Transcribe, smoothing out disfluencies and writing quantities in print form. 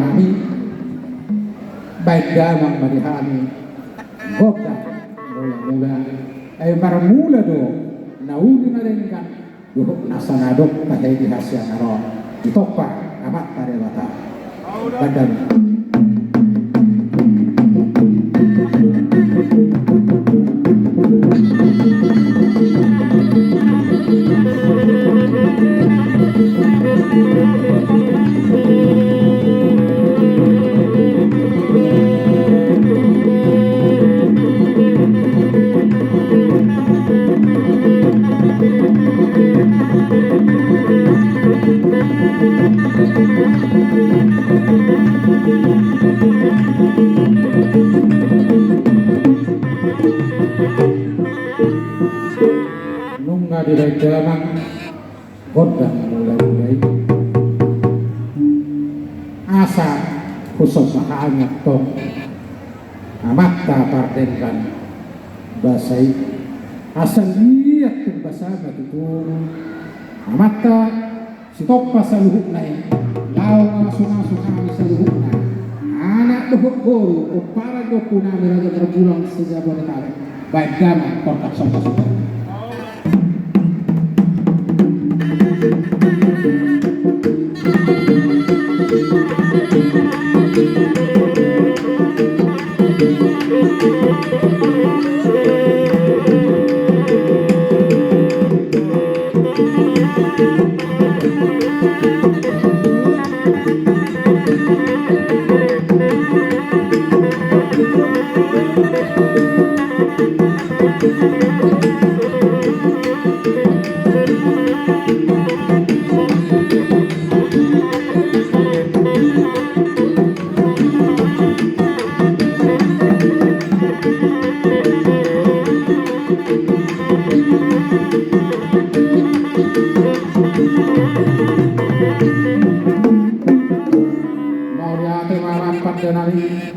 nami baik damang marihani gobda mula-mula ay maramula do nauli na rin kan duhok nasanadok tahay di hasya naron ito pa amat tarewata badan nunga diray damang godda mulai-mulai asa khusus makaangat tong amatta pardenkan basay asal liat kung basama itu amatta sitoppa sa luhuk na lawa aso-aso kami sa luhuk na anak luhuk goro o para do po namin na terpulang sa Jabodetabek baik damang kontak sa pasukan. Mau diate marapat denari